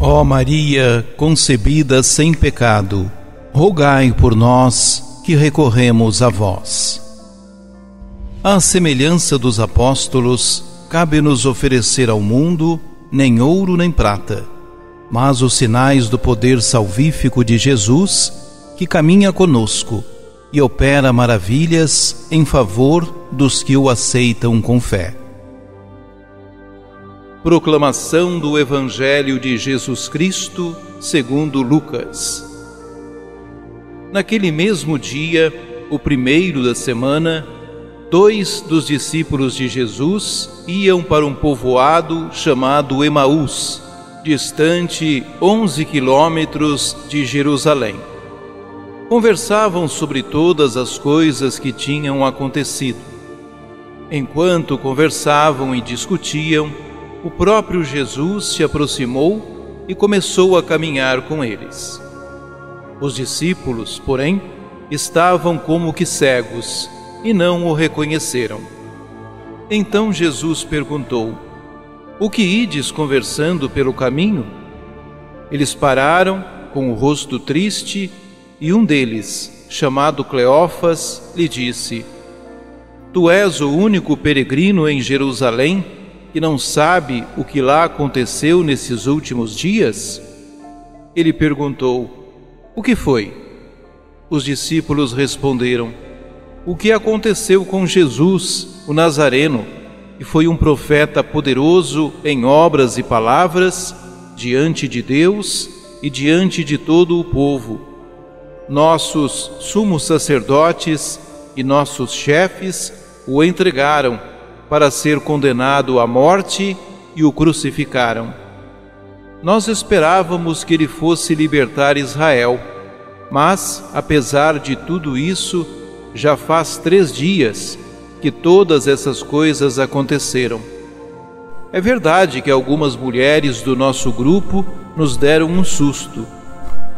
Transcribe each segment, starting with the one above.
Ó Maria, concebida sem pecado, rogai por nós que recorremos a vós. À semelhança dos apóstolos, cabe-nos oferecer ao mundo nem ouro nem prata, mas os sinais do poder salvífico de Jesus, que caminha conosco e opera maravilhas em favor dos que o aceitam com fé. Proclamação do Evangelho de Jesus Cristo segundo Lucas. Naquele mesmo dia, o primeiro da semana, 2 dos discípulos de Jesus iam para um povoado chamado Emaús, distante 11 quilômetros de Jerusalém. Conversavam sobre todas as coisas que tinham acontecido. Enquanto conversavam e discutiam, o próprio Jesus se aproximou e começou a caminhar com eles. Os discípulos, porém, estavam como que cegos e não o reconheceram. Então Jesus perguntou: O que ides conversando pelo caminho? Eles pararam, com o rosto triste, e um deles, chamado Cleófas, lhe disse: Tu és o único peregrino em Jerusalém que não sabe o que lá aconteceu nesses últimos dias? Ele perguntou: O que foi? Os discípulos responderam: O que aconteceu com Jesus, o Nazareno, que foi um profeta poderoso em obras e palavras, diante de Deus e diante de todo o povo. Nossos sumos sacerdotes e nossos chefes o entregaram para ser condenado à morte e o crucificaram. Nós esperávamos que ele fosse libertar Israel, mas, apesar de tudo isso, já faz 3 dias que todas essas coisas aconteceram. É verdade que algumas mulheres do nosso grupo nos deram um susto.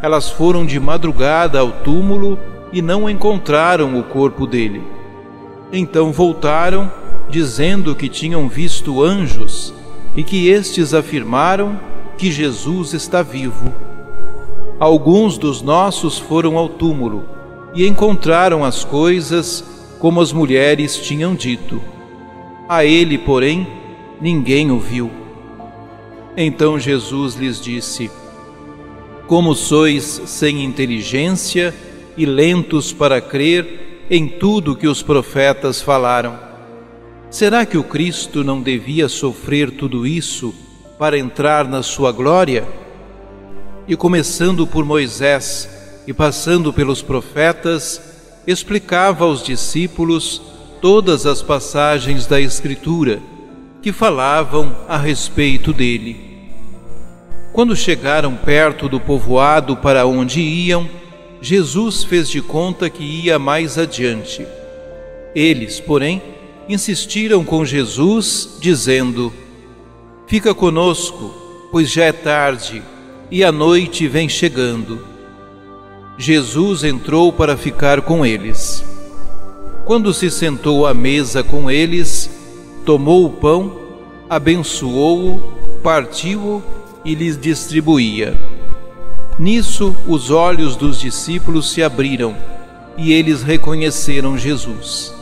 Elas foram de madrugada ao túmulo e não encontraram o corpo dele. Então voltaram, dizendo que tinham visto anjos e que estes afirmaram que Jesus está vivo. Alguns dos nossos foram ao túmulo e encontraram as coisas como as mulheres tinham dito. A ele, porém, ninguém o viu. Então Jesus lhes disse: Como sois sem inteligência e lentos para crer em tudo que os profetas falaram. Será que o Cristo não devia sofrer tudo isso para entrar na sua glória? E começando por Moisés e passando pelos profetas, explicava aos discípulos todas as passagens da Escritura que falavam a respeito dele. Quando chegaram perto do povoado para onde iam, Jesus fez de conta que ia mais adiante. Eles, porém, insistiram com Jesus, dizendo: Fica conosco, pois já é tarde e a noite vem chegando. Jesus entrou para ficar com eles. Quando se sentou à mesa com eles, tomou o pão, abençoou-o, partiu-o e lhes distribuía. Nisso, os olhos dos discípulos se abriram e eles reconheceram Jesus.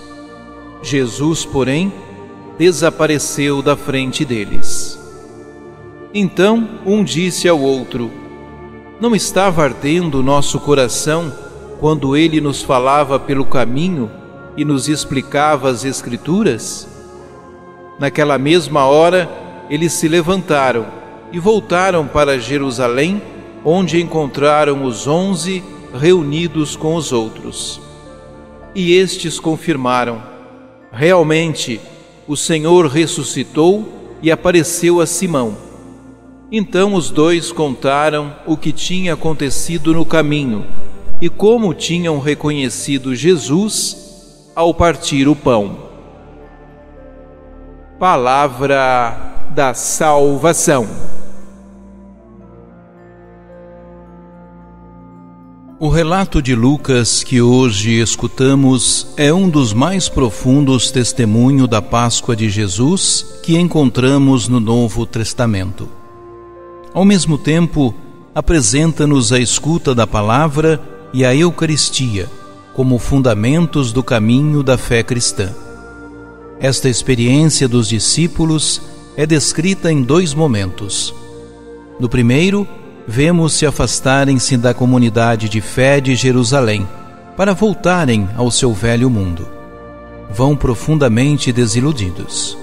Jesus, porém, desapareceu da frente deles. Então um disse ao outro: Não estava ardendo o nosso coração quando ele nos falava pelo caminho e nos explicava as Escrituras? Naquela mesma hora, eles se levantaram e voltaram para Jerusalém, onde encontraram os 11 reunidos com os outros. E estes confirmaram: Realmente, o Senhor ressuscitou e apareceu a Simão. Então os 2 contaram o que tinha acontecido no caminho e como tinham reconhecido Jesus ao partir o pão. Palavra da salvação. O relato de Lucas que hoje escutamos é um dos mais profundos testemunhos da Páscoa de Jesus que encontramos no Novo Testamento. Ao mesmo tempo, apresenta-nos a escuta da palavra e a Eucaristia como fundamentos do caminho da fé cristã. Esta experiência dos discípulos é descrita em 2 momentos. No primeiro, vemos se afastarem-se da comunidade de fé de Jerusalém para voltarem ao seu velho mundo. Vão profundamente desiludidos.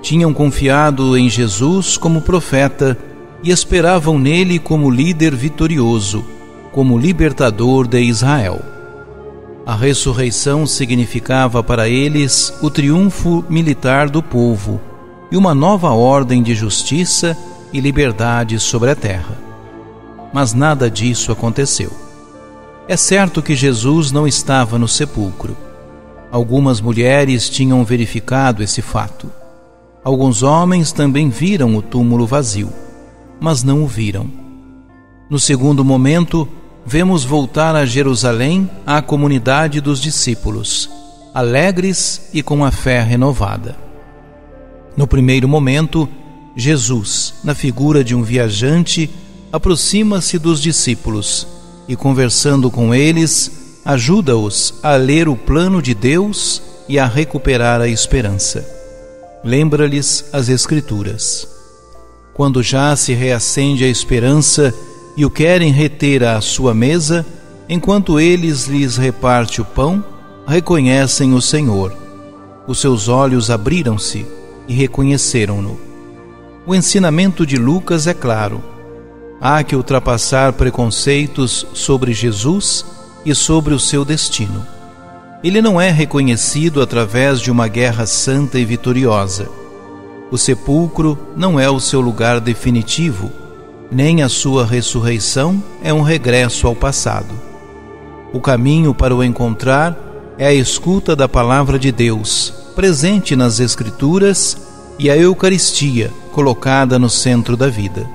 Tinham confiado em Jesus como profeta e esperavam nele como líder vitorioso, como libertador de Israel. A ressurreição significava para eles o triunfo militar do povo e uma nova ordem de justiça e liberdade sobre a terra. Mas nada disso aconteceu. É certo que Jesus não estava no sepulcro. Algumas mulheres tinham verificado esse fato. Alguns homens também viram o túmulo vazio, mas não o viram. No segundo momento, vemos voltar a Jerusalém a comunidade dos discípulos, alegres e com a fé renovada. No primeiro momento, Jesus, na figura de um viajante, aproxima-se dos discípulos e, conversando com eles, ajuda-os a ler o plano de Deus e a recuperar a esperança. Lembra-lhes as Escrituras. Quando já se reacende a esperança e o querem reter à sua mesa, enquanto eles lhes reparte o pão, reconhecem o Senhor. Os seus olhos abriram-se e reconheceram-no. O ensinamento de Lucas é claro. Há que ultrapassar preconceitos sobre Jesus e sobre o seu destino. Ele não é reconhecido através de uma guerra santa e vitoriosa. O sepulcro não é o seu lugar definitivo, nem a sua ressurreição é um regresso ao passado. O caminho para o encontrar é a escuta da palavra de Deus, presente nas Escrituras, e a Eucaristia, colocada no centro da vida.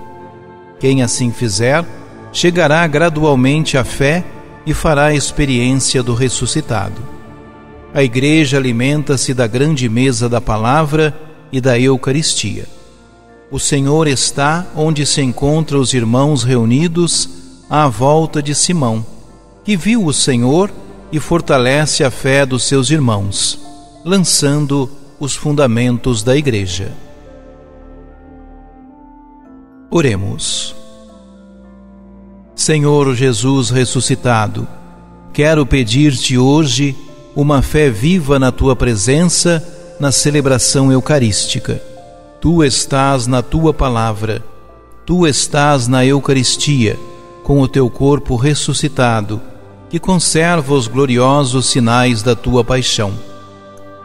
Quem assim fizer, chegará gradualmente à fé e fará a experiência do ressuscitado. A Igreja alimenta-se da grande mesa da palavra e da Eucaristia. O Senhor está onde se encontram os irmãos reunidos à volta de Simão, que viu o Senhor e fortalece a fé dos seus irmãos, lançando os fundamentos da Igreja. Oremos. Senhor Jesus ressuscitado, quero pedir-te hoje uma fé viva na tua presença na celebração eucarística. Tu estás na tua palavra, tu estás na Eucaristia, com o teu corpo ressuscitado, que conserva os gloriosos sinais da tua paixão.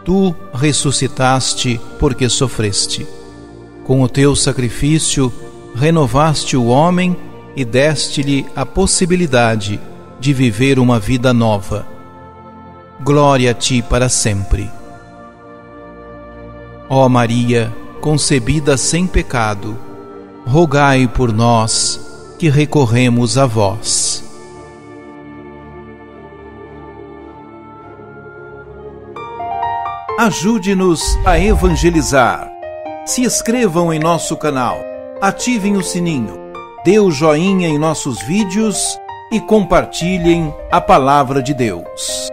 Tu ressuscitaste porque sofreste. Com o teu sacrifício, renovaste o homem e deste-lhe a possibilidade de viver uma vida nova. Glória a ti para sempre. Ó Maria, concebida sem pecado, rogai por nós que recorremos a vós. Ajude-nos a evangelizar. Se inscrevam em nosso canal, ativem o sininho, dê o joinha em nossos vídeos e compartilhem a palavra de Deus.